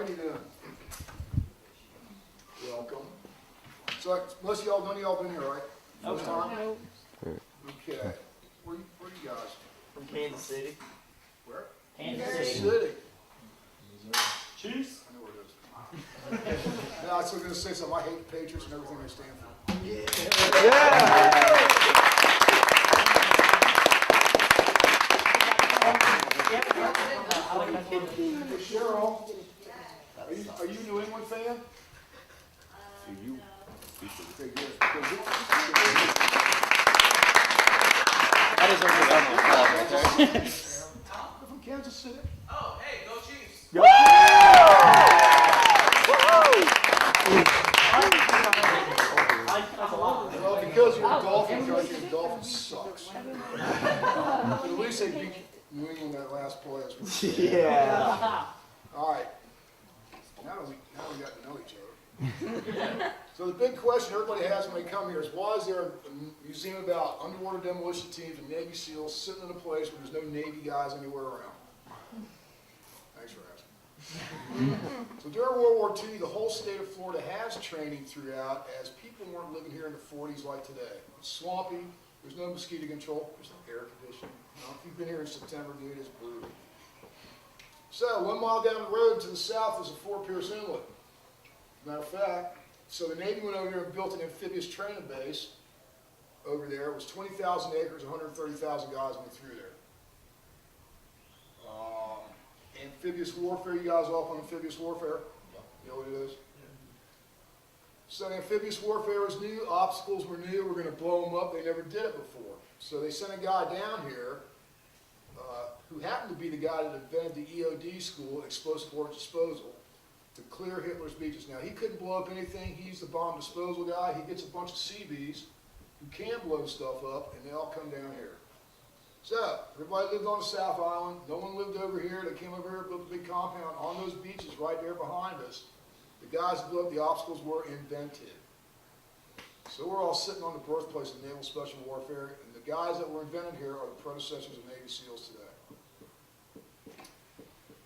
Alrighty then. Welcome. So most of y'all, none of y'all been here, right? First time? Nope. Okay. Where you guys? From Kansas City. Where? Kansas City. Chiefs? I know where it is. Yeah, I was going to say something. I hate the Patriots and everything they stand for. Hey, Cheryl, are you a New England fan? You. Okay, good. That is over right there. You're from Kansas City? Oh, hey, go Chiefs! Well, because you're a Dolphin country, the Dolphins sucks. But at least they beat New England that last play. Yeah. All right. Now we got to know each other. So the big question everybody has when they come here is, why is there a museum about underwater demolition teams and Navy SEALs sitting in a place where there's no Navy guys anywhere around? Thanks for asking. So during World War II, the whole state of Florida has training throughout, as people weren't living here in the 40s like today. It's swampy. There's no mosquito control. There's no air conditioning. If you've been here in September, dude, it's brutal. So 1 mile down the road to the south is a Fort Pierce Inlet. Matter of fact, so the Navy went over there and built an amphibious training base over there. It was 20,000 acres, 130,000 guys went through there. Amphibious warfare, you guys off on amphibious warfare? You know what it is? So amphibious warfare was new, obstacles were new, we're going to blow them up. They never did it before. So they sent a guy down here who happened to be the guy that invented the EOD school, Explosive Ordnance Disposal, to clear Hitler's beaches. Now, he couldn't blow up anything. He's the bomb disposal guy. He gets a bunch of Seabees who can blow stuff up, and they all come down here. So, everybody lived on the South Island. No one lived over here. They came over here, built a big compound on those beaches right there behind us. The guys that blew up the obstacles were invented. So we're all sitting on the birthplace of naval special warfare, and the guys that were invented here are the predecessors of Navy SEALs today.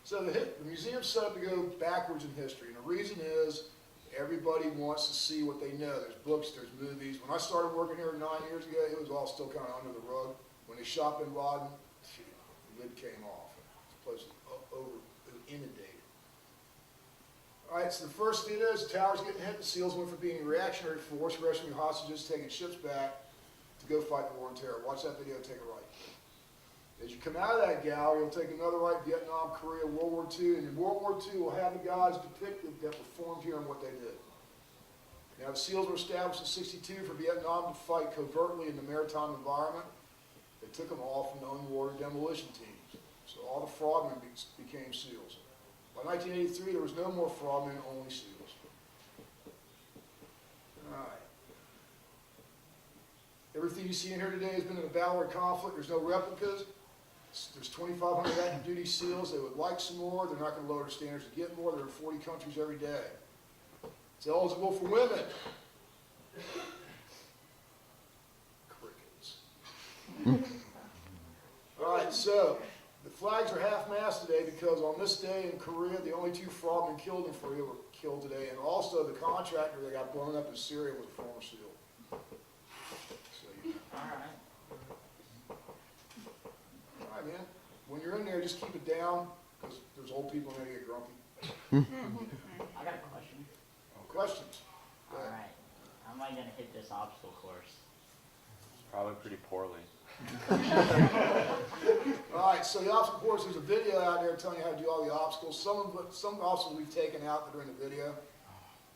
So the museum's set up to go backwards in history, and the reason is everybody wants to see what they know. There's books, there's movies. When I started working here 9 years ago, it was all still kind of under the rug. When they shot Bin Laden, the lid came off. This place was inundated. All right, so the first thing is the towers getting hit. The SEALs went from being a reactionary force, rescuing hostages, taking ships back, to go fight the war on terror. Watch that video, take a right. As you come out of that gallery, you'll take another right, Vietnam, Korea, World War II, and in World War II, we'll have the guys depicted that were formed here and what they did. Now, the SEALs were established in '62 for Vietnam to fight covertly in the maritime environment. They took them all from the underwater demolition teams. So all the frogmen became SEALs. By 1983, there was no more frogmen, only SEALs. All right. Everything you see in here today has been in a battle or conflict. There's no replicas. There's 2,500 active duty SEALs. They would like some more. They're not going to lower their standards to get more. They're in 40 countries every day. It's eligible for women. Crickets. All right, so the flags are half-mast today because on this day in Korea, the only 2 frogmen killed in Korea were killed today, and also the contractor that got blown up in Syria was a former SEAL. So, all right, man. When you're in there, just keep it down because there's old people in there that get grumpy. I got a question. Questions? Go ahead. Alright. How am I going to hit this obstacle course? Probably pretty poorly. All right, so the obstacle course, there's a video out there telling you how to do all the obstacles. Some obstacles we've taken out that are in the video,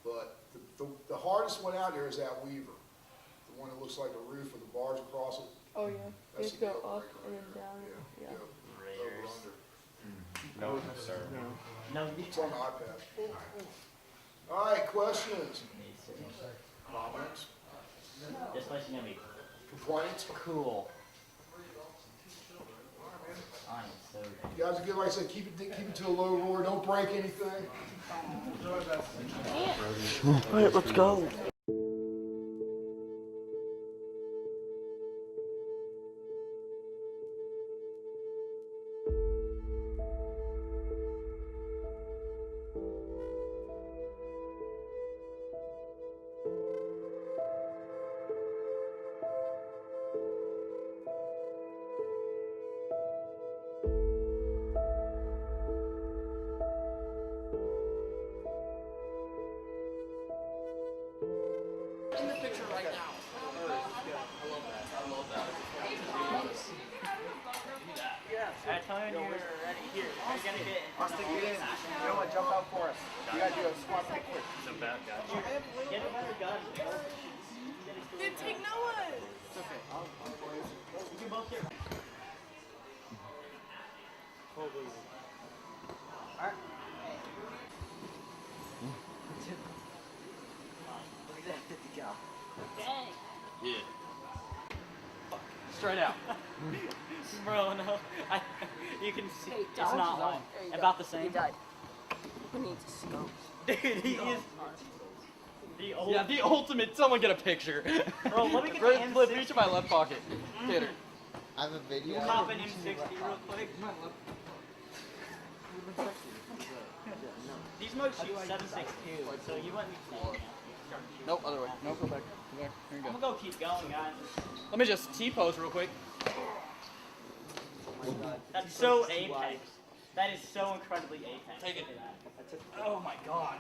but the hardest one out there is that Weaver, the one that looks like a roof with the bars across it. Oh yeah. That's Just the go deal up breaker and right then down. there. Yeah. Go Raiders. over under. No, sir. No, It's on the iPad. All right, questions? Comments? this place is going to be Complaints? cool. All right, man. I am so ready. You guys are good, like I said, keep it to a low roar. Don't break anything. All right, let's go. You know what? Jump out for us. You gotta do a squat kick quick. Get a better gun. Dude, take Noah. It's okay. You can both get. Dang. Yeah. Straight out. Bro, no. You can see. Hey, It's dodge not zone. lying. There you About go. the same. He died. Who needs a scope? Dude, he is the old. Yeah, the ultimate. Someone get a picture. Bro, let me get Right, the flip M60. reach in my left pocket. Hit her. I have a video. Pop an M60 real quick. These modes shoot 7.62, so you wouldn't need to. Nope, other way. Nope, go back. Go back. Here you I'm go. gonna go keep going, guys. Let me just T-pose real quick. That's so apex. That is so incredibly apex. Take it. Look at that. Oh my god.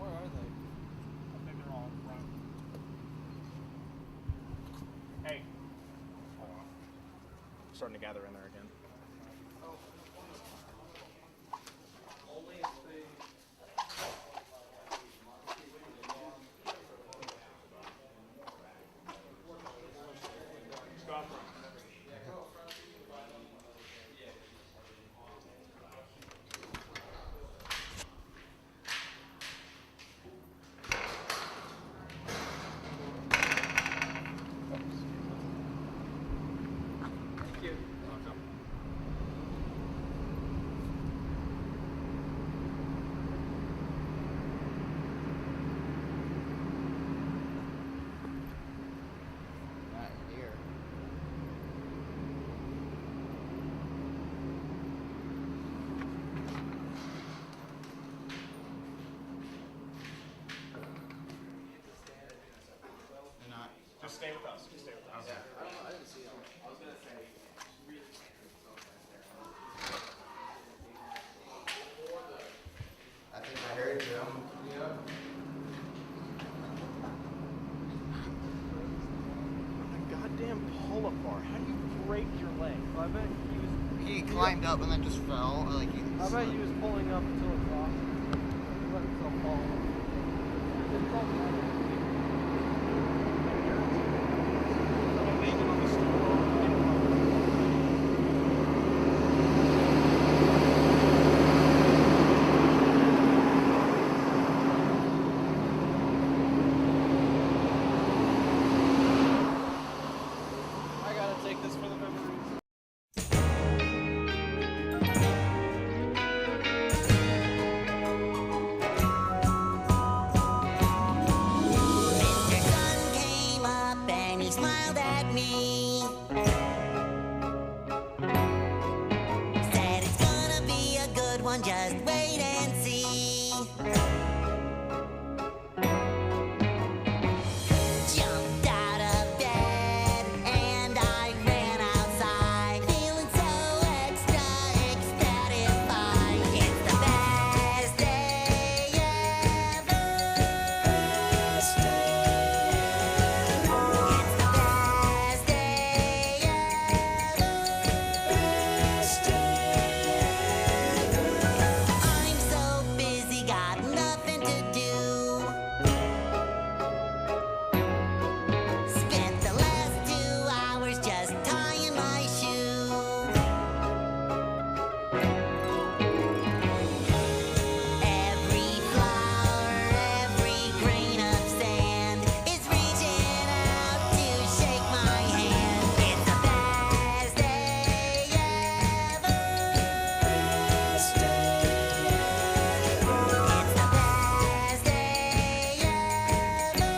Where are they? I think they're all in front. Hey. Hold on. Starting to gather in there again. Just stay with us. Just stay with us. Yeah, I don't know. I didn't see them. I was gonna say. I think I heard you. Yeah. A goddamn pull apart. How do you break your leg? I bet He climbed up and then just fell. Like he was pulling up until it crossed. He let himself fall. It's all bad. Just wait and see. Jumped out of bed and I ran outside, feeling so extra ecstatic. It's the best day ever. It's the best day ever. I'm so busy, got nothing to do. Spent the last 2 hours just tying my shoe. Every flower, every grain of sand is reaching out to shake my hand. It's the best day ever. It's the best day ever.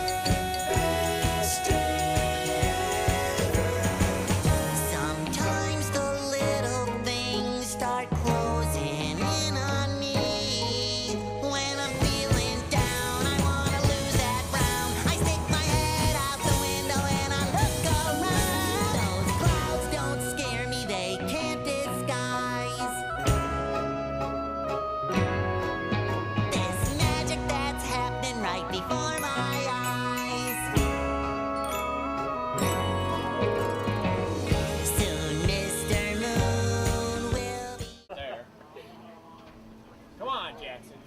Sometimes the little things start closing in on me. When I'm feeling down, I wanna lose that frown. I stick my head out the window and I look around. Those clouds don't scare me, they can't disguise this magic that's happening right before my eyes. Soon Mr. Moon will be There. Come on, Jackson.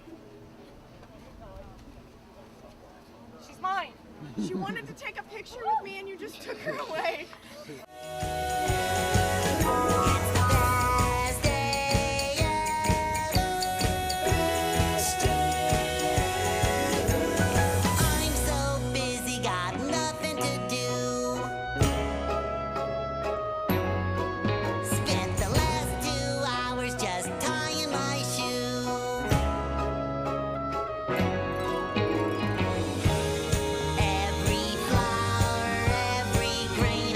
She's mine. She wanted to take a picture with me and you just took her away. It's the best day ever. I'm so busy, got nothing to do. Spent the last 2 hours just tying my shoe. Every flower, every grain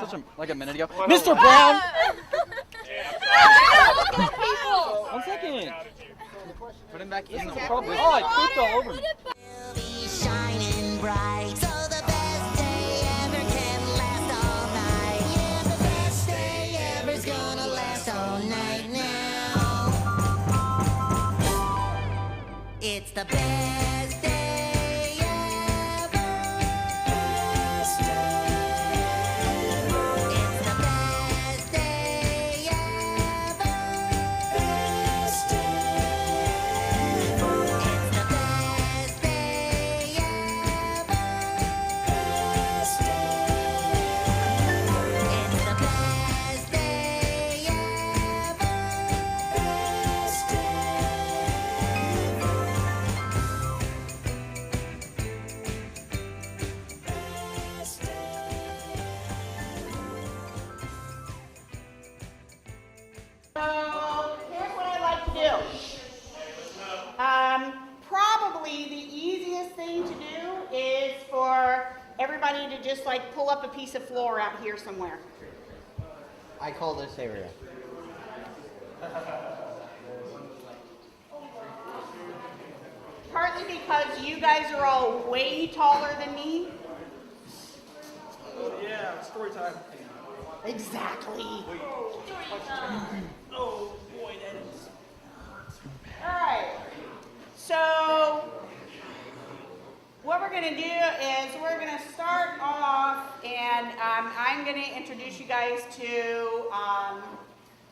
such a minute ago. Mr. Brown! 1 second. Put him back in the problem. Oh, I pooped all over me. We'll be shining bright, so the best day ever can last all night. Yeah, the best day ever's gonna last all night now. It's the best day ever. It's the best day ever. It's the best day ever. It's the best day So here's what I like to do. Probably the easiest thing to do is for everybody to just like pull up a piece of floor out here somewhere. I call this area. Partly because you guys are all way taller than me. Yeah, story time. Exactly. Oh boy, that is. All right. So what we're going to do is we're going to start off, and I'm going to introduce you guys to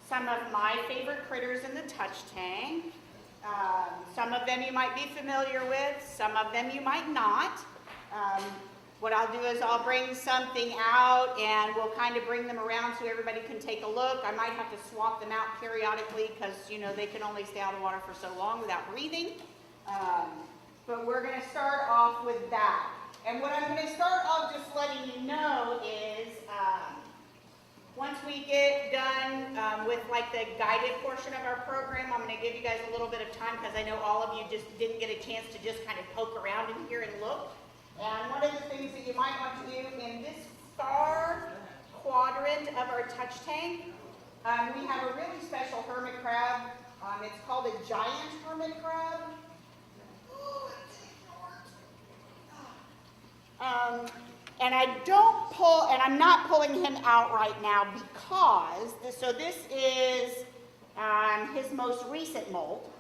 some of my favorite critters in the touch tank. Some of them you might be familiar with, some of them you might not. What I'll do is I'll bring something out and we'll kind of bring them around so everybody can take a look. I might have to swap them out periodically because, you know, they can only stay out of the water for so long without breathing. But we're going to start off with that. And what I'm going to start off just letting you know is once we get done with like the guided portion of our program, I'm going to give you guys a little bit of time because I know all of you just didn't get a chance to just kind of poke around in here and look. And one of the things that you might want to do in this far quadrant of our touch tank, we have a really special hermit crab. It's called a giant hermit crab. And I'm not pulling him out right now because, this is his most recent molt.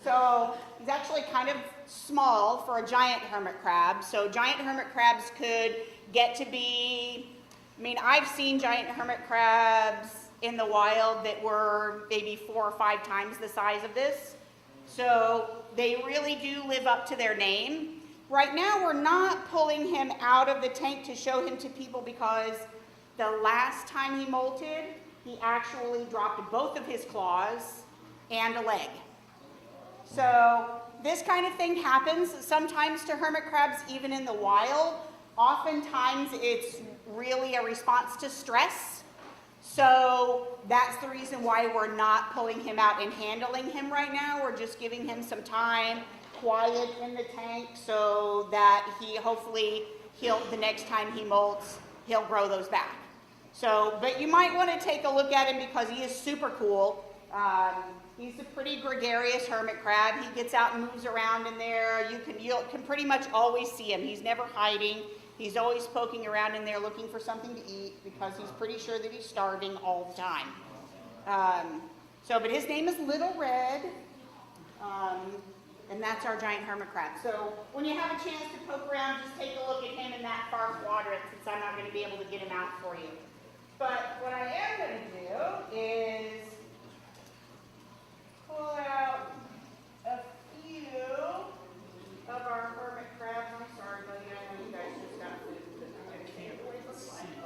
So he's actually kind of small for a giant hermit crab. So giant hermit crabs could get to be, I mean, I've seen giant hermit crabs in the wild that were maybe 4 or 5 times the size of this. So they really do live up to their name. Right now we're not pulling him out of the tank to show him to people because the last time he molted, he actually dropped both of his claws and a leg. So this kind of thing happens sometimes to hermit crabs, even in the wild. Oftentimes it's really a response to stress. So that's the reason why we're not pulling him out and handling him right now. We're just giving him some time, quiet in the tank, so that hopefully the next time he molts, he'll grow those back. So, but you might want to take a look at him because he is super cool. He's a pretty gregarious hermit crab. He gets out and moves around in there. You can pretty much always see him. He's never hiding. He's always poking around in there looking for something to eat because he's pretty sure that he's starving all the time. But his name is Little Red, and that's our giant hermit crab. So when you have a chance to poke around, just take a look at him in that far quadrant since I'm not going to be able to get him out for you. But what I am going to do is pull out a few of our hermit crabs. I'm sorry, buddy. I know you guys just got food, but I'm going to take away from you.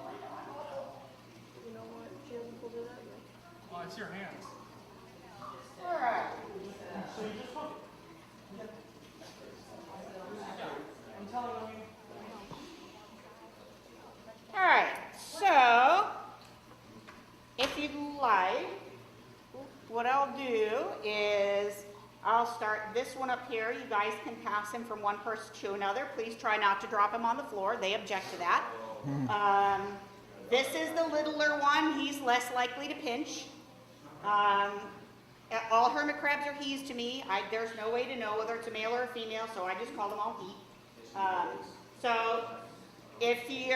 You know what? She hasn't pulled it out yet. Oh, it's your hands. All right. All right. So, if you'd like, what I'll do is I'll start this one up here. You guys can pass him from one person to another. Please try not to drop him on the floor. They object to that. This is the littler one. He's less likely to pinch. All hermit crabs are he's to me. There's no way to know whether it's a male or a female, so I just call them all he. So if you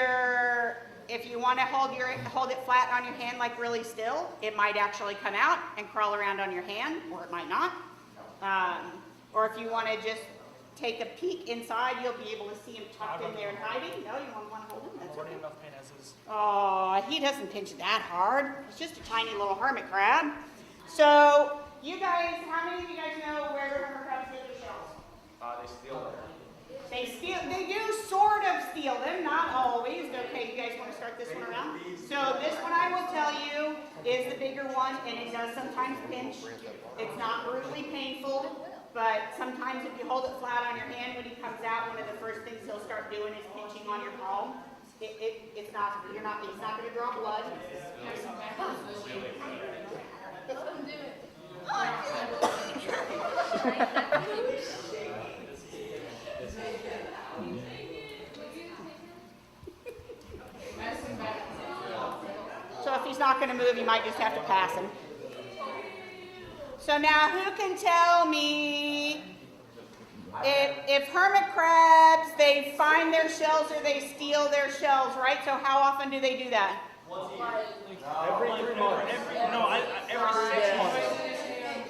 want to hold it flat on your hand like really still, it might actually come out and crawl around on your hand, or it might not. Or if you want to just take a peek inside, you'll be able to see him tucked in there and hiding. No, you won't want to hold him. That's okay. Enough pain as is. Oh, he doesn't pinch that hard. He's just a tiny little hermit crab. So, you guys, how many of you guys know where hermit crabs get their shells? They steal them. They do sort of steal them, not always. Okay, you guys want to start this one around? So this one I will tell you is the bigger one, and it does sometimes pinch. It's not brutally painful, but sometimes if you hold it flat on your hand when he comes out, one of the first things he'll start doing is pinching on your palm. It's not going to draw blood. So if he's not going to move, you might just have to pass him. So now who can tell me if hermit crabs, they find their shells or they steal their shells, right? So how often do they do that? Every 3 months. Every 6 months.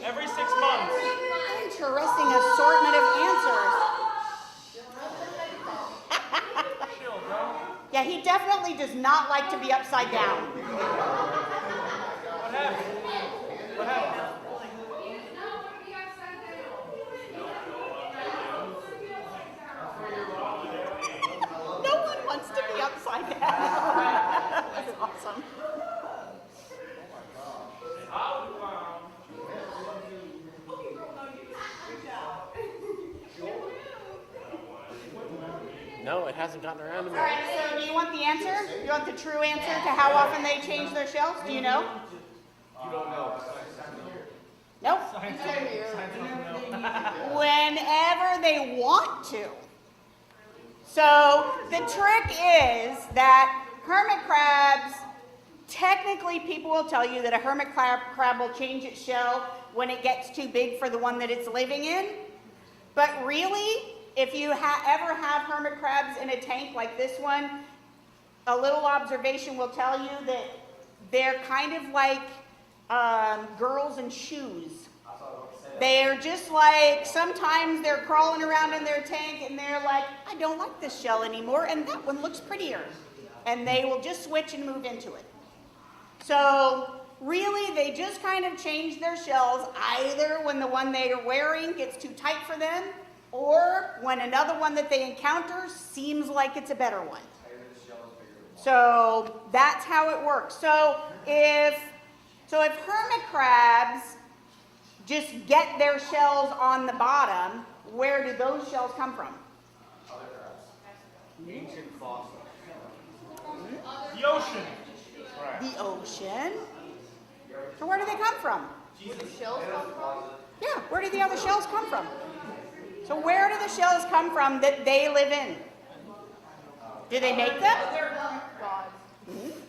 Every 6 months. Interesting assortment of answers. Yeah, he definitely does not like to be upside down. What happened? What happened? No one wants to be upside down. That's awesome. No, it hasn't gotten around to me. All right, so do you want the answer? You want the true answer to how often they change their shells? Do you know? You don't know. Nope. Science doesn't know. Whenever they want to. So the trick is that hermit crabs, technically people will tell you that a hermit crab will change its shell when it gets too big for the one that it's living in. But really, if you ever have hermit crabs in a tank like this one, a little observation will tell you that they're kind of like girls in shoes. They're just like, sometimes they're crawling around in their tank and they're like, I don't like this shell anymore, and that one looks prettier. And they will just switch and move into it. So really, they just kind of change their shells either when the one they are wearing gets too tight for them, or when another one that they encounter seems like it's a better one. So that's how it works. So if hermit crabs just get their shells on the bottom, where do those shells come from? Other crabs. Ancient fossils. The ocean. The ocean. So where do they come from? Yeah, where do the other shells come from? So where do the shells come from that they live in? Do they make them?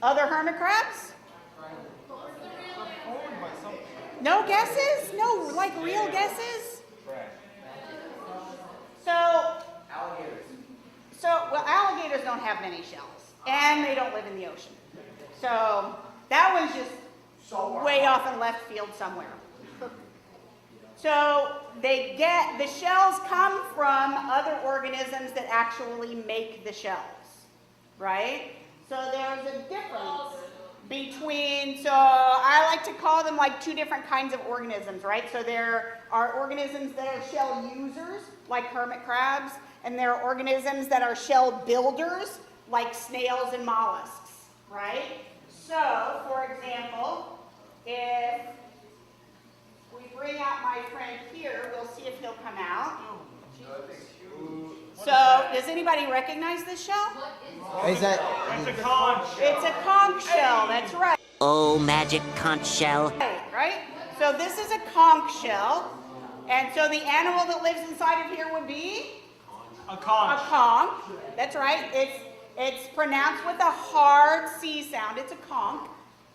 Other hermit crabs? No guesses? No, like real guesses? Well, alligators don't have many shells, and they don't live in the ocean. So that was just way off in left field somewhere. So the shells come from other organisms that actually make the shells, right? So there's a difference between, so I like to call them like two different kinds of organisms, right? So there are organisms that are shell users, like hermit crabs, and there are organisms that are shell builders, like snails and mollusks, right? So, for example, if we bring out my friend here, we'll see if he'll come out. So, does anybody recognize this shell? Is that? It's a conch. It's a conch shell, that's right. Oh, magic conch shell. Right? So this is a conch shell. And so the animal that lives inside of here would be? A conch. A conch. That's right. It's pronounced with a hard C sound. It's a conch,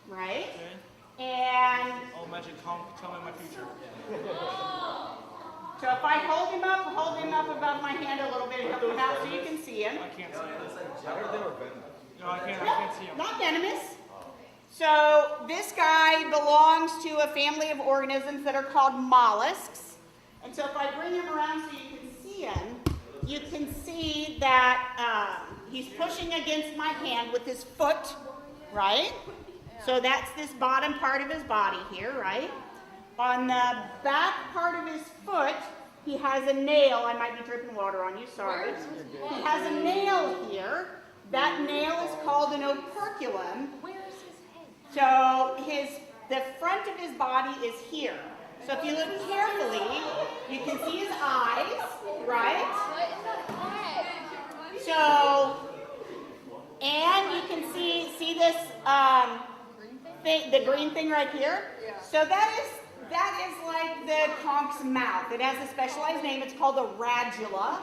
right? Okay. And Oh, magic conch, tell me my future. so if I hold him up above my hand a little bit and come out so you can see him. I can't see it. No, I can't see him. Not venomous. So this guy belongs to a family of organisms that are called mollusks. And so if I bring him around so you can see him, you can see that he's pushing against my hand with his foot, right? So that's this bottom part of his body here, right? On the back part of his foot, he has a nail. I might be dripping water on you, sorry. He has a nail here. That nail is called an operculum. So the front of his body is here. So if you look carefully, you can see his eyes, right? So, and you can see this thing, the green thing right here. So that is like the conch's mouth. It has a specialized name. It's called a radula,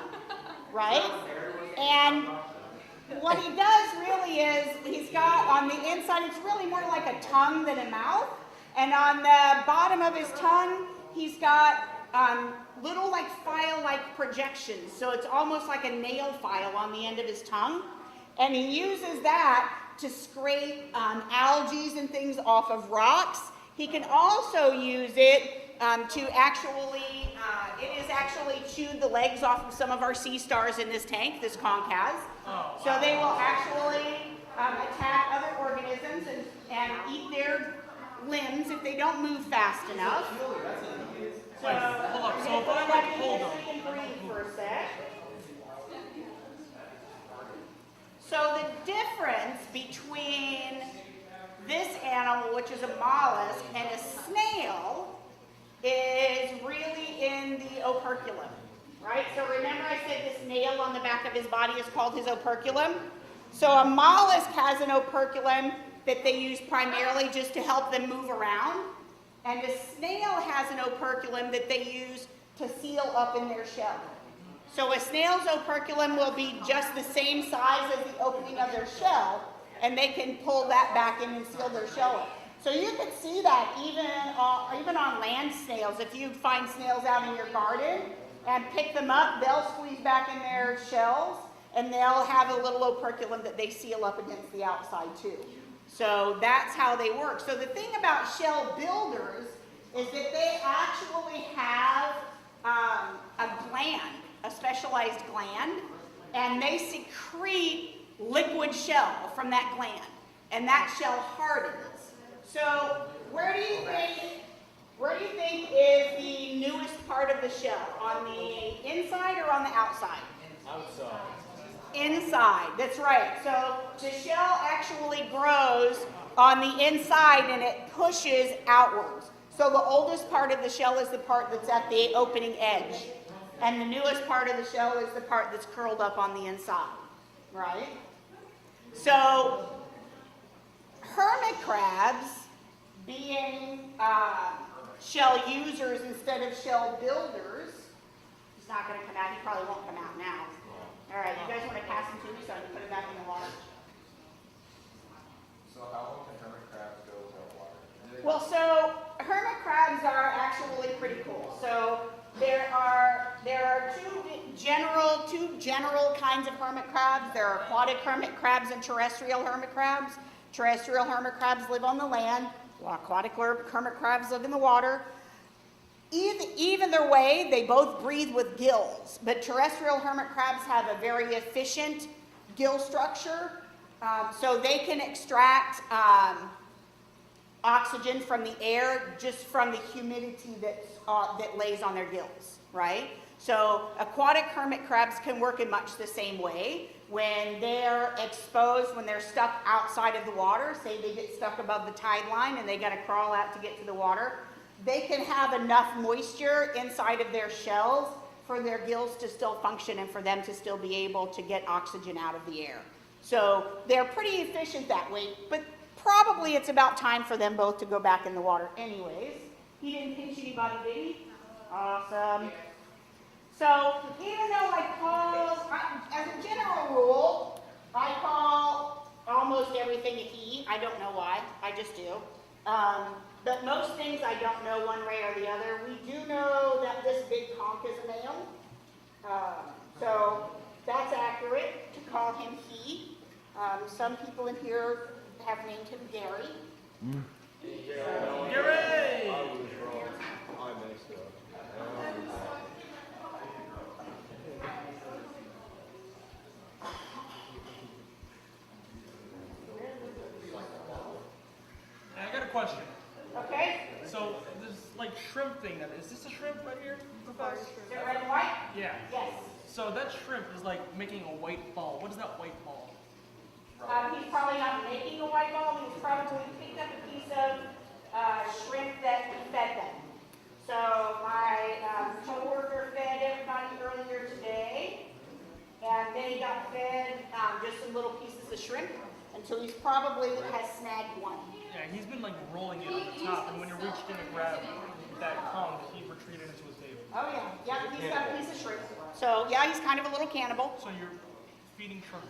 right? And what he does really is, he's got on the inside, it's really more like a tongue than a mouth. And on the bottom of his tongue, he's got little like file-like projections. So it's almost like a nail file on the end of his tongue. And he uses that to scrape algae and things off of rocks. He can also use it to actually, it has actually chewed the legs off of some of our sea stars in this tank, this conch has. So they will actually attack other organisms and eat their limbs if they don't move fast enough. So, hold up. So if I like hold them. you can breathe for a sec. So the difference between this animal, which is a mollusk, and a snail is really in the operculum, right? So remember I said this nail on the back of his body is called his operculum? So a mollusk has an operculum that they use primarily just to help them move around, and a snail has an operculum that they use to seal up in their shell. So a snail's operculum will be just the same size as the opening of their shell, and they can pull that back in and seal their shell up. So you can see that even on land snails. If you find snails out in your garden and pick them up, they'll squeeze back in their shells, and they'll have a little operculum that they seal up against the outside too. So that's how they work. So the thing about shell builders is that they actually have a gland, a specialized gland, and they secrete liquid shell from that gland, and that shell hardens. So where do you think is the newest part of the shell? On the inside or on the outside? Outside. Inside, that's right. So the shell actually grows on the inside and it pushes outwards. So the oldest part of the shell is the part that's at the opening edge. And the newest part of the shell is the part that's curled up on the inside, right? So hermit crabs, being shell users instead of shell builders, he's not going to come out, he probably won't come out now. All right, you guys want to pass him to me so I can put him back in the water? So how long can hermit crabs go without water? Well, so hermit crabs are actually pretty cool. So there are two general kinds of hermit crabs. There are aquatic hermit crabs and terrestrial hermit crabs. Terrestrial hermit crabs live on the land, while aquatic hermit crabs live in the water. Either way, they both breathe with gills, but terrestrial hermit crabs have a very efficient gill structure, so they can extract oxygen from the air just from the humidity that lays on their gills, right? So aquatic hermit crabs can work in much the same way. When they're exposed, when they're stuck outside of the water, say they get stuck above the tide line and they got to crawl out to get to the water, they can have enough moisture inside of their shells for their gills to still function and for them to still be able to get oxygen out of the air. So they're pretty efficient that way, but probably it's about time for them both to go back in the water anyways. He didn't pinch anybody, did he? Awesome. So even though as a general rule, I call almost everything a he. I don't know why. I just do. But most things I don't know one way or the other. We do know that this big conch is a male. So that's accurate to call him he. Some people in here have named him Gary. Gary! I got a question. Okay? So this like shrimp thing, is this a shrimp right here? Is it red and white? Yeah. Yes. So that shrimp is like making a white ball. What is that white ball? He's probably not making a white ball. He's probably picked up a piece of shrimp that we fed them. So my coworker fed everybody earlier today, and they got fed just some little pieces of shrimp. And so he's probably has snagged one. Yeah, he's been like rolling it on the top, and when you reached in to grab that conch, he retreated into his table. Oh yeah, yeah, he's got a piece of shrimp. So yeah, he's kind of a little cannibal. So you're feeding shrimp.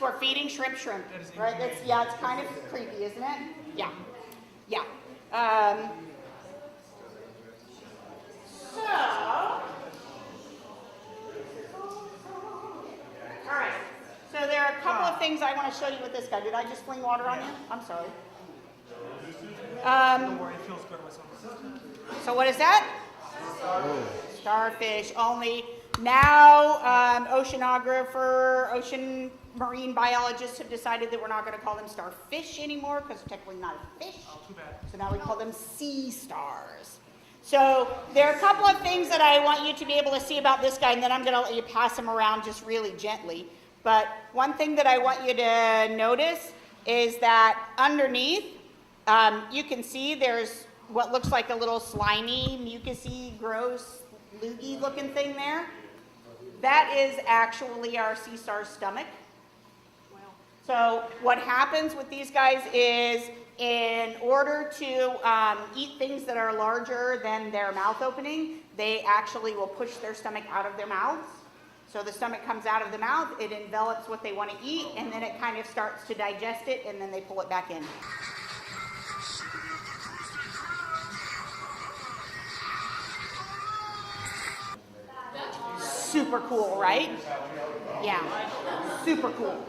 We're feeding shrimp. That is Right? That's, inhumane. yeah, it's kind of creepy, isn't it? Yeah. Yeah. So, all right. So there are a couple of things I want to show you with this guy. Did I just fling water on you? I'm sorry. Don't worry, it feels good with some. So what is that? Starfish. Only now oceanographer, ocean marine biologists have decided that we're not going to call them starfish anymore because they're technically not a fish. Oh, too bad. So now we call them sea stars. So there are a couple of things that I want you to be able to see about this guy, and then I'm going to let you pass him around just really gently. But one thing that I want you to notice is that underneath, you can see there's what looks like a little slimy, mucusy, gross, loogie looking thing there. That is actually our sea star's stomach. So what happens with these guys is in order to eat things that are larger than their mouth opening, they actually will push their stomach out of their mouths. So the stomach comes out of the mouth, it envelops what they want to eat, and then it kind of starts to digest it, and then they pull it back in. Super cool, right? Yeah, super cool.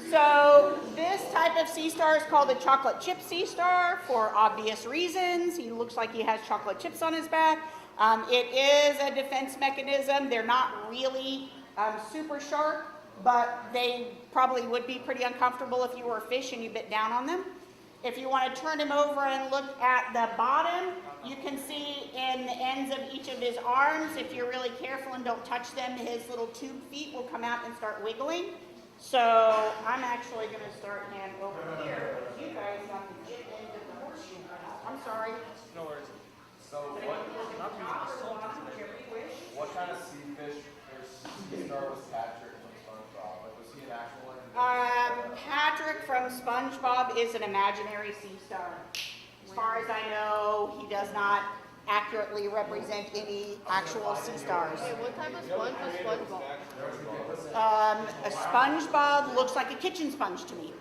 So this type of sea star is called a chocolate chip sea star for obvious reasons. He looks like he has chocolate chips on his back. It is a defense mechanism. They're not really super sharp, but they probably would be pretty uncomfortable if you were a fish and you bit down on them. If you want to turn him over and look at the bottom, you can see in the ends of each of his arms, if you're really careful and don't touch them, his little tube feet will come out and start wiggling. So I'm actually going to start him over here. You guys got to get into the horseshoe. I'm sorry. No worries. So what kind of sea fish or sea star was Patrick from SpongeBob? Like, was he an actual one? Patrick from SpongeBob is an imaginary sea star. As far as I know, he does not accurately represent any actual sea stars. What type of sponge was SpongeBob? A SpongeBob looks like a kitchen sponge to me.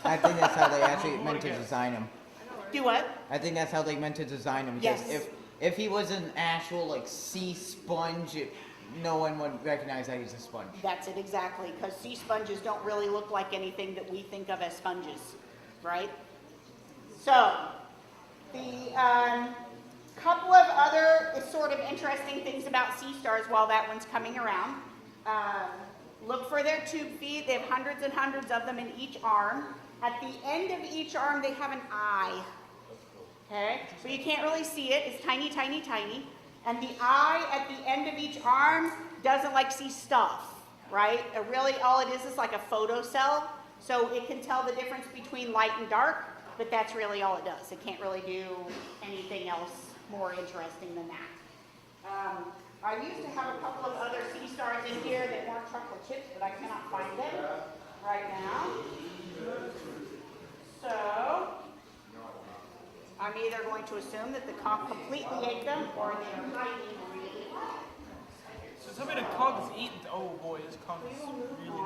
I think that's how they actually meant to design him. Do what? I think that's how they meant to design him. Yes. If he was an actual like sea sponge, no one would recognize that he's a sponge. That's it exactly, because sea sponges don't really look like anything that we think of as sponges, right? So, the couple of other sort of interesting things about sea stars while that one's coming around. Look for their tube feet. They have hundreds and hundreds of them in each arm. At the end of each arm, they have an eye. Okay? So you can't really see it. It's tiny, tiny, tiny. And the eye at the end of each arm doesn't like see stuff, right? Really, all it is like a photocell. So it can tell the difference between light and dark, but that's really all it does. It can't really do anything else more interesting than that. I used to have a couple of other sea stars in here that weren't chocolate chips, but I cannot find them right now. So I'm either going to assume that the conch completely ate them, or they are hiding really well. So tell me the conch is eaten. Oh boy, this conch is really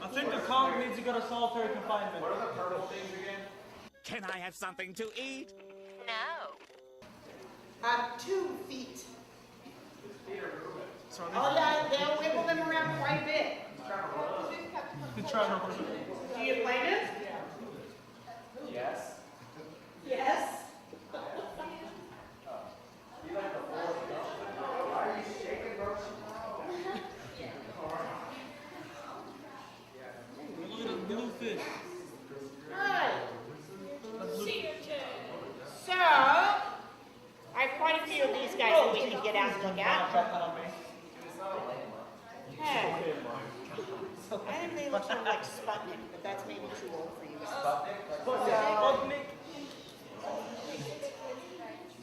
I think the Kong needs to go to solitary confinement. What are the purple things again? Can I have something to eat? No. 2 feet. So Oh yeah, they'll wiggle them around quite a bit. they try to Do you blame it? Yes. Yes. Why are you shaking, bro? Look at the blue fish. Alright. So, I have quite a few of these guys that we can get out and look at. Okay. I think they look sort of like Sputnik, but that's maybe too old for you guys.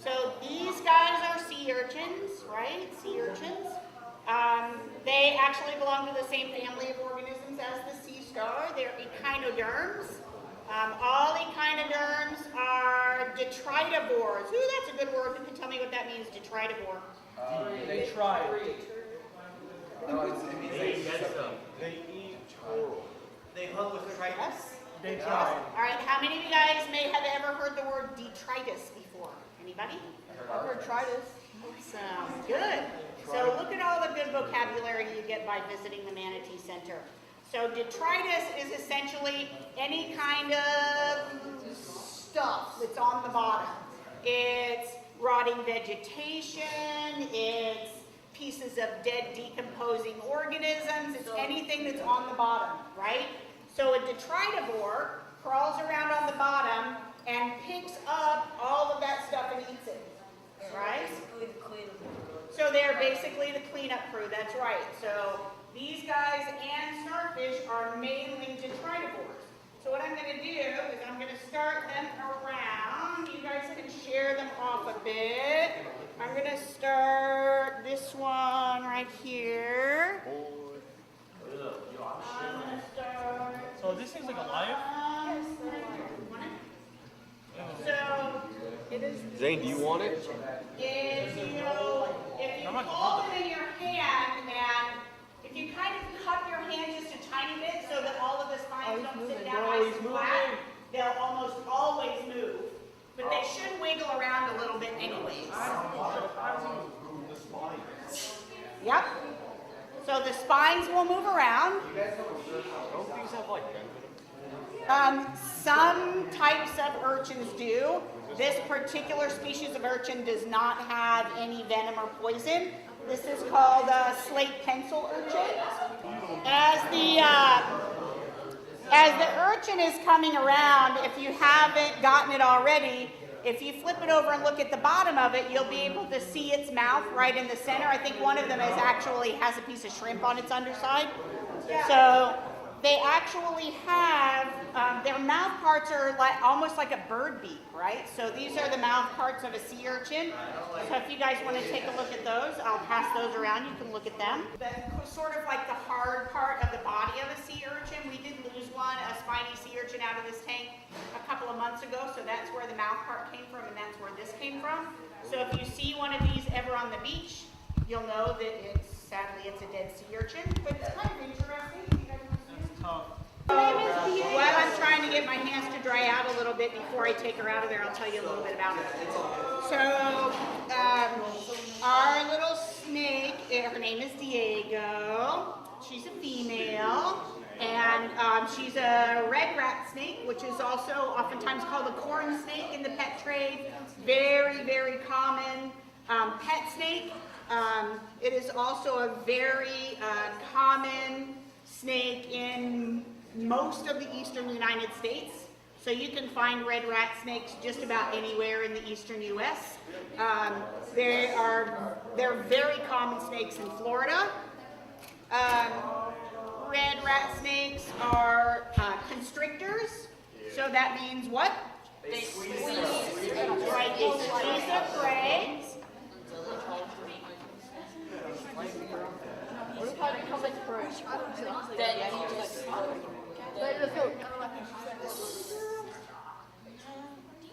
So these guys are sea urchins, right? Sea urchins. They actually belong to the same family of organisms as the sea star. They're echinoderms. All echinoderms are detritivores. Ooh, that's a good word. Who can tell me what that means, detritivore? They try. No, it means they eat stuff. They eat coral. They hunt with triton. Yes. They try. All right, how many of you guys may have ever heard the word detritus before? Anybody? I've heard tritus. Sounds good. So look at all the good vocabulary you get by visiting the Manatee Center. So detritus is essentially any kind of stuff that's on the bottom. It's rotting vegetation, it's pieces of dead decomposing organisms, it's anything that's on the bottom, right? So a detritivore crawls around on the bottom and picks up all of that stuff and eats it, right? So they're basically the cleanup crew, that's right. So these guys and starfish are mainly detritivores. So what I'm going to do is I'm going to start them around. You guys can share them off a bit. I'm going to start this one right here. I'm going to start... So this seems like alive? So, it is... Zane, do you want it? If you hold it in your hand and if you kind of cup your hand just a tiny bit so that all of the spines don't sit down nice and flat, they'll almost always move. But they should wiggle around a little bit anyways. Yep. So the spines will move around. Don't these have like Some types of urchins do. This particular species of urchin does not have any venom or poison. This is called a slate pencil urchin. As the urchin is coming around, if you haven't gotten it already, if you flip it over and look at the bottom of it, you'll be able to see its mouth right in the center. I think one of them has a piece of shrimp on its underside. So they actually have, their mouth parts are almost like a bird beak, right? So these are the mouth parts of a sea urchin. So if you guys want to take a look at those, I'll pass those around. You can look at them. That's sort of like the hard part of the body of a sea urchin. We did lose a spiny sea urchin out of this tank a couple of months ago. So that's where the mouth part came from, and that's where this came from. So if you see one of these ever on the beach, you'll know that sadly it's a dead sea urchin. But it's kind of interesting. While I'm trying to get my hands to dry out a little bit before I take her out of there, I'll tell you a little bit about it. So, our little snake, her name is Diego. She's a female, and she's a red rat snake, which is also oftentimes called a corn snake in the pet trade. Very, very common pet snake. It is also a very common snake in most of the eastern United States. So you can find red rat snakes just about anywhere in the eastern U.S. They're very common snakes in Florida. Red rat snakes are constrictors. So that means what? They squeeze. Right, they squeeze the prey. What if I become like first? Then you just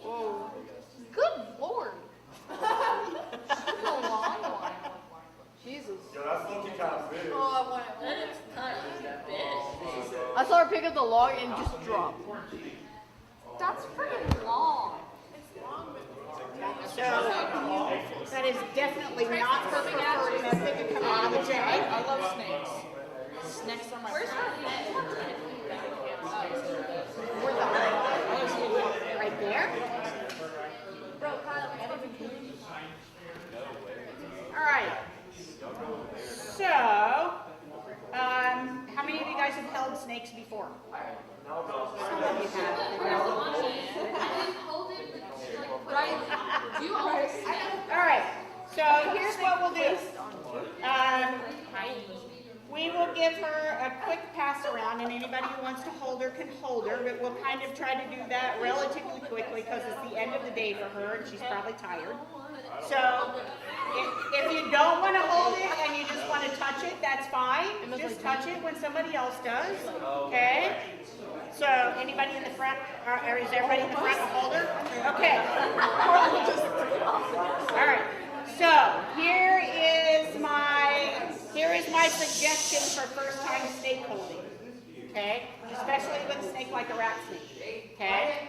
whoa. Good lord. It's a long one. Jesus. Yo, that's looking kind of big. Oh, I want it. pick up the log and just drop. That's freaking long. So that is definitely not her preferred method to come out of the jag. I love snakes. Snakes are my Where's her favorite. head? Where the right there. Bro, Kyle, All right. So, how many of you guys have held snakes before? Some of you have. All right. So here's what we'll do. We will give her a quick pass around, and anybody who wants to hold her can hold her, but we'll kind of try to do that relatively quickly because it's the end of the day for her, and she's probably tired. So if you don't want to hold it and you just want to touch it, that's fine. Just touch it when somebody else does. Okay? So anybody in the front, or is everybody in the front a holder? Okay. All right. So here is my suggestion for first time snake holding. Okay? Especially with a snake like a rat snake. Okay?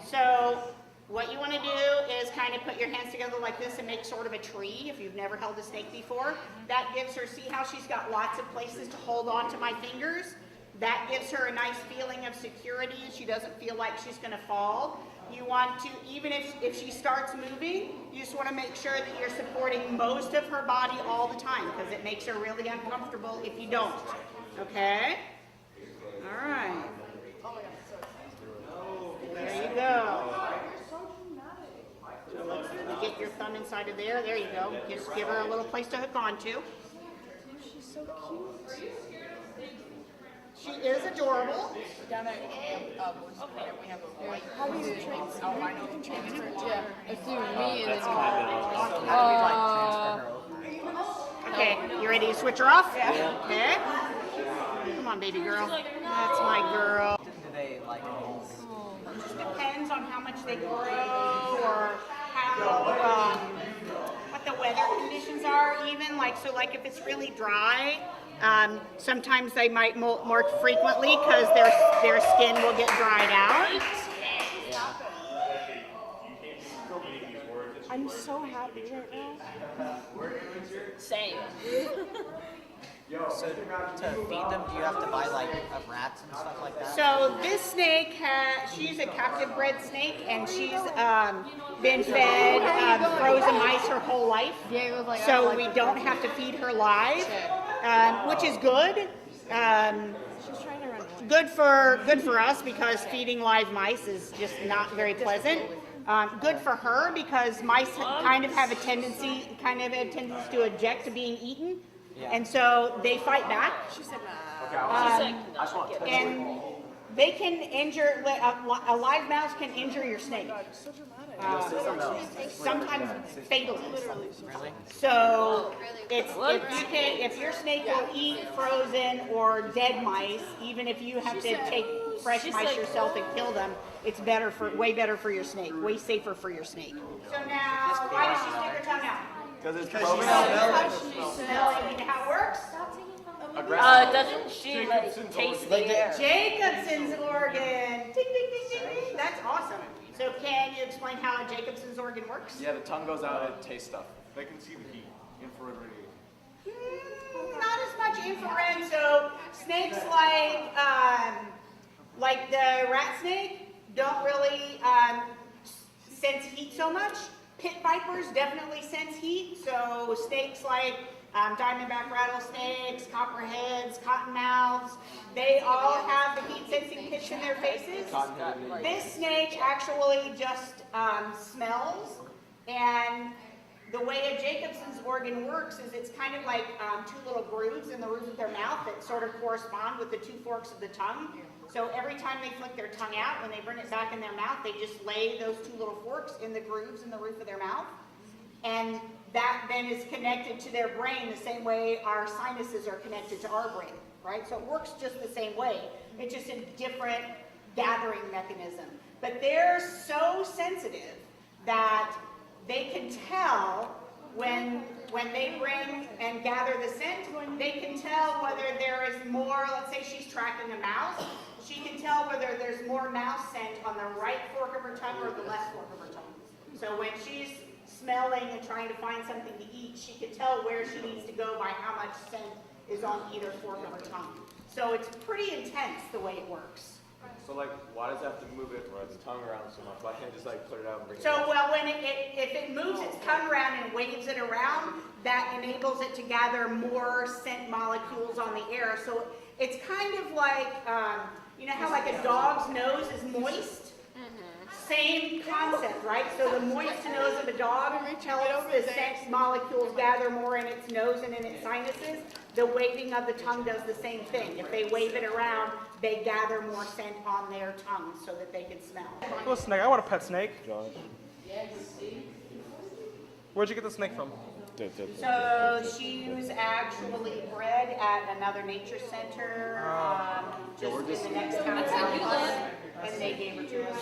So what you want to do is kind of put your hands together like this and make sort of a tree if you've never held a snake before. That gives her, see how she's got lots of places to hold on to my fingers? That gives her a nice feeling of security and she doesn't feel like she's going to fall. You want to, even if she starts moving, you just want to make sure that you're supporting most of her body all the time because it makes her really uncomfortable if you don't. Okay? All right. There you go. So let's get your thumb inside of there. There you go. Just give her a little place to hook on to. she's so cute. She is adorable. Down at we have a white How do you train? albino. You can transfer it. Yeah, it's through me and it's Okay, you ready to switch her off? Yeah. Okay. Come on, baby girl. That's my girl. Do they like animals? It just depends on how much they grow or how, what the weather conditions are even. Like if it's really dry, sometimes they might molt more frequently because their skin will get dried out. I'm so happy right now. same. So to feed them, do you have to buy like rats and stuff like that? So this snake she's a captive bred snake and she's been fed frozen mice her whole life. So we don't have to feed her live, which is good. She's trying to run away. Good for us because feeding live mice is just not very pleasant. Good for her because mice kind of have a tendency to object to being eaten. And so they fight back. She said, And they can injure, a live mouse can injure your snake. so dramatic. Sometimes fatally. Really? So if your snake will eat frozen or dead mice, even if you have to take fresh mice yourself and kill them, it's way better for your snake, way safer for your snake. So now, why does she stick her tongue out? Because it's Smell it. How it works? Doesn't she like taste the air? Jacobson's organ. Ding, ding, ding, ding, ding. That's awesome. So can you explain how a Jacobson's organ works? Yeah, the tongue goes out and tastes stuff. They can see the heat, infrared radiation. Not as much infrared. So snakes like the rat snake don't really sense heat so much. Pit vipers definitely sense heat. So snakes like diamondback rattlesnakes, copperheads, cottonmouths, they all have the heat-sensing pits in their faces. This snake actually just smells, and the way a Jacobson's organ works is it's kind of like two little grooves in the roof of their mouth that sort of correspond with the two forks of the tongue. So every time they flick their tongue out, when they bring it back in their mouth, they just lay those two little forks in the grooves in the roof of their mouth. And that then is connected to their brain the same way our sinuses are connected to our brain, right? So it works just the same way. It's just a different gathering mechanism. But they're so sensitive that they can tell when they bring and gather the scent, they can tell whether there is more, let's say she's tracking a mouse, she can tell whether there's more mouse scent on the right fork of her tongue or the left fork of her tongue. So when she's smelling and trying to find something to eat, she can tell where she needs to go by how much scent is on either fork of her tongue. So it's pretty intense the way it works. So like, why does it have to move its tongue around so much? Why can't it just like put it out and bring it So, out? well, when if it moves its tongue around and waves it around, that enables it to gather more scent molecules on the air. So it's kind of like, you know how like a dog's nose is moist? Same concept, right? So the moist nose of a dog helps the scent molecules gather more in its nose and in its sinuses. The waving of the tongue does the same thing. If they wave it around, they gather more scent on their tongue so that they can smell. Little snake. I want a pet snake. Where'd you get the snake from? So she was actually bred at another nature center, just in the next town from us, and they gave her to us.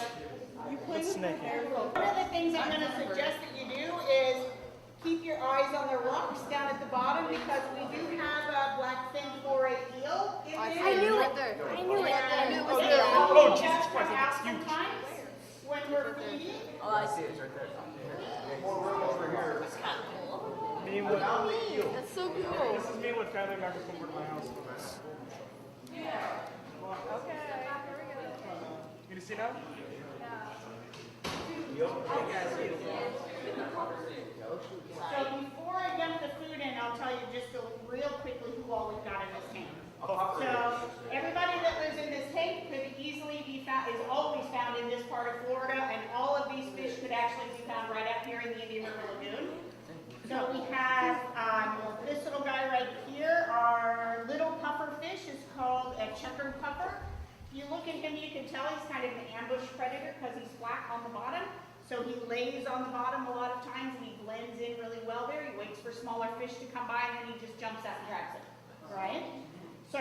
Good snake. One of the things I'm going to suggest that you do is keep your eyes on the rocks down at the bottom because we do have a blackfin foray eel in there. I knew it. I knew it. I knew it was there. Oh, Jesus Christ, that's huge. Sometimes when we're feeding. Oh, I see it. It's right there. That's kind of cool. Me with, That's so cool. this is me with family members come over to my house. Okay, here we go. You see now? So before I dump the food in, I'll tell you just real quickly who all we've got in this tank. So everybody that lives in this tank could easily be found, is always found in this part of Florida, and all of these fish could actually be found right up here in the Indian River Lagoon. So we have this little guy right here, our little puffer fish is called a checkered puffer. If you look at him, you can tell he's kind of an ambush predator because he's flat on the bottom. So he lays on the bottom a lot of times and he blends in really well there. He waits for smaller fish to come by and then he just jumps out and grabs it, right? So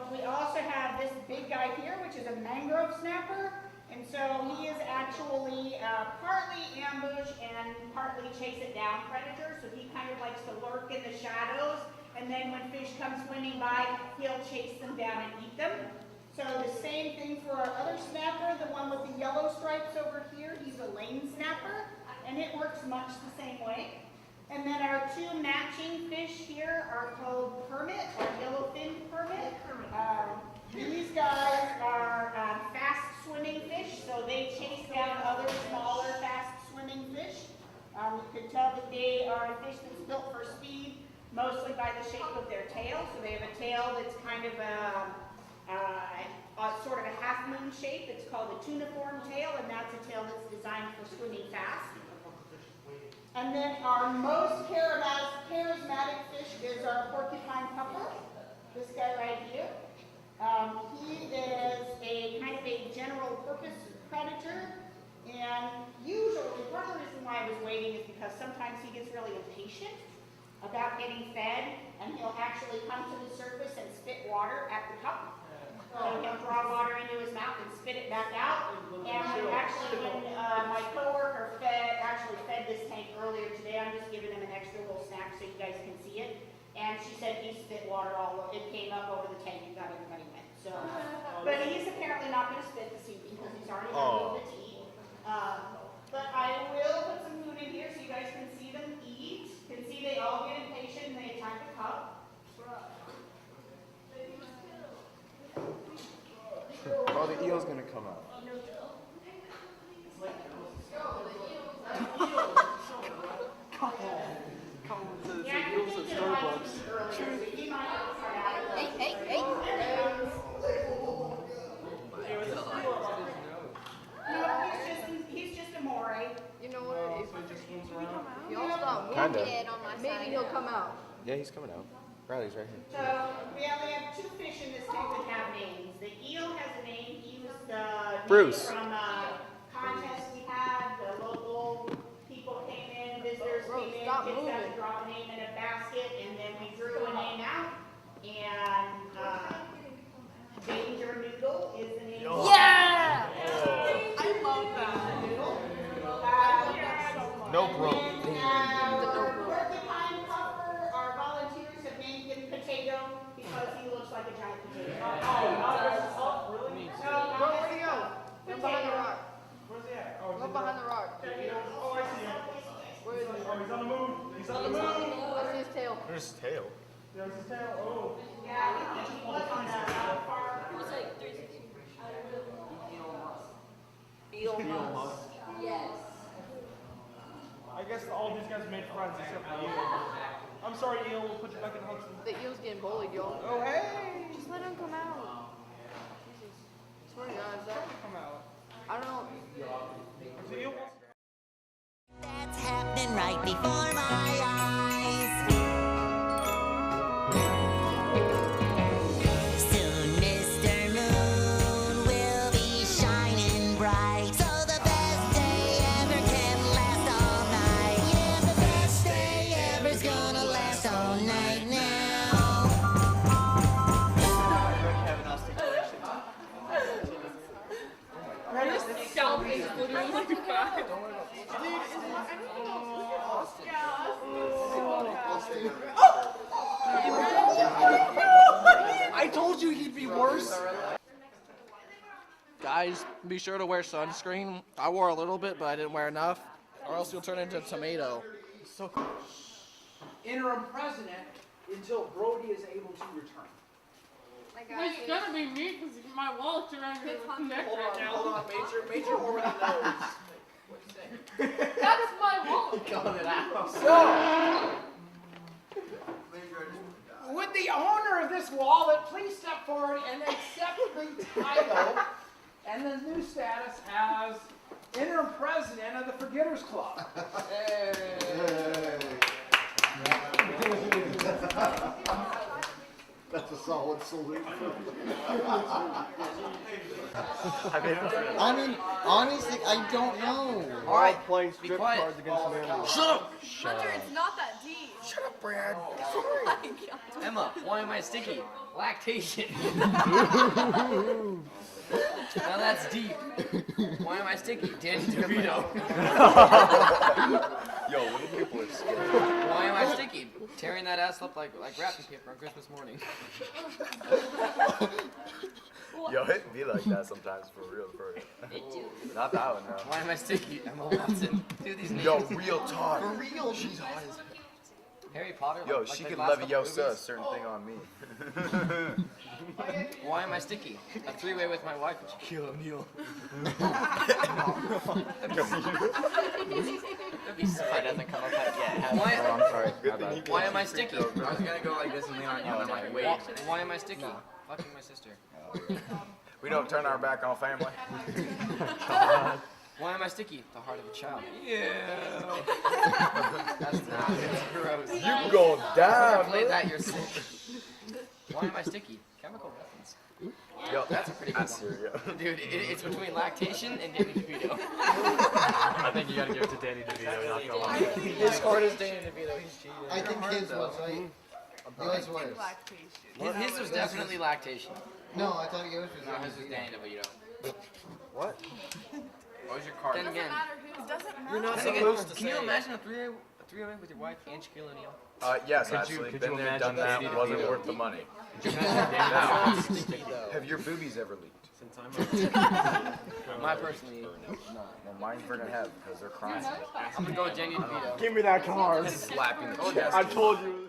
we also have this big guy here, which is a mangrove snapper. And so he is actually partly ambush and partly chase it down predator. So he kind of likes to lurk in the shadows. And then when fish come swimming by, he'll chase them down and eat them. So the same thing for our other snapper, the one with the yellow stripes over here, he's a lane snapper, and it works much the same way. And then our two matching fish here are called permit, or yellowfin permit. These guys are fast swimming fish, so they chase down other smaller fast swimming fish. You can tell that they are a fish that's built for speed, mostly by the shape of their tail. So they have a tail that's kind of sort of a half moon shape. It's called a tuniform tail, and that's a tail that's designed for swimming fast. And then our most charismatic fish is our porcupine puffer, this guy right here. He is a kind of a general purpose predator, and usually, part of the reason why I was waiting is because sometimes he gets really impatient about getting fed, and he'll actually come to the surface and spit water at the cup. So he'll draw water into his mouth and spit it back out. And actually, when my coworker fed this tank earlier today, I'm just giving him an extra little snack so you guys can see it. And she said he spit water all over. It came up over the tank and got everybody wet. So, but he's apparently not going to spit this evening because he's already had a little bit to eat. But I will put some food in here so you guys can see them eat. You can see they all get impatient and they attack the cup. Oh, the eel's gonna come out. Hey, hey, hey. No, he's just a moray. You know what? If y'all stop Kinda. moving it on my side, maybe he'll come out. Yeah, he's coming out. Riley's right here. So we only have two fish in this tank that have names. The eel has a name. He was the Bruce. from a contest we had. The local people came in, visitors came in, stop kids got to moving. drop a name in a basket, and then we drew a name out. And Danger Noodle is the name. Yeah! I love that. Noodle. No bro. Porcupine puffer, our volunteers have named him Potato because he looks like a giant potato. So There's his tail. There's his tail. Oh. Yeah, we just look on that far. It was like 360. Elon Musk. Yes. I guess all these guys made friends except for Eel. I'm sorry, Eel. We'll put you back in Hudson. The eel's getting bullied, y'all. Oh, hey! Just let him come out. Jesus. Swear to God, that Come out. I don't know. The eel. That's happening right before my eyes. Soon Mr. Moon will be shining bright. So the best day ever can last all night. Yeah, the best day ever's gonna last all night now. His scalp is literally like back. I told you he'd be worse. Guys, be sure to wear sunscreen. I wore a little bit, but I didn't wear enough, or else you'll turn into a tomato. So cool. Interim president until Brody is able to return. It's gonna be me because my wallet's around your neck right now. Hold on, Major already knows. That's my wallet. Calling it out. So, would the owner of this wallet please step forward and accept the title and the new status as interim president of the Forgetters Club? That's a solid salute. I mean, honestly, I don't know. All right, playing strip cards against humanity. Shut up! Hunter, it's not that deep. Shut up, Brad. Oh my God. Emma, why am I sticky? Lactation. Now that's deep. Why am I sticky? Danny DeVito. Yo, what do people are scared? Why am I sticky? Tearing that ass up like wrapping paper on Christmas morning. Yo, it be like that sometimes for real. It do. Not that one, no. Why am I sticky? Emma Watson. Dude, these names. Yo, real talk. For real. She's hot as Harry Potter. Yo, like she the could last couple Leviosa a movies. certain thing on me. Why am I sticky? A three-way with my wife and Shaquille O'Neal. That'd be so it doesn't come up yet. Oh, I'm sorry. Good thing Why am I sticky? I was gonna go like this and lean on you, and I'm like, wait. Why am I sticky? Fucking my sister. We don't turn our back on family. Why am I sticky? The heart of a child. Yeah. That's not. It's gross. You go down. Play that, you're sick. Why am I sticky? Chemical weapons. Yo, That's a pretty good one. Dude, it's between lactation and Danny DeVito. I think you gotta give it to Danny DeVito, not gonna lie. His scored is Danny DeVito, he's cheating. I think his was right. Yours was. His was definitely lactation. No, I thought yours was. No, his was Danny DeVito. What? What was your card? Then again, It doesn't matter. you're not supposed to. Can you imagine a three-way with your wife and Shaquille O'Neal? Yes, actually. Been there, done that. Wasn't worth the money. Now, have your boobies ever leaked? My personally, No, mine friggin' have because they're crying. I'm gonna go with Danny DeVito. Give me that card. Slapping the Oh, chest. I told you.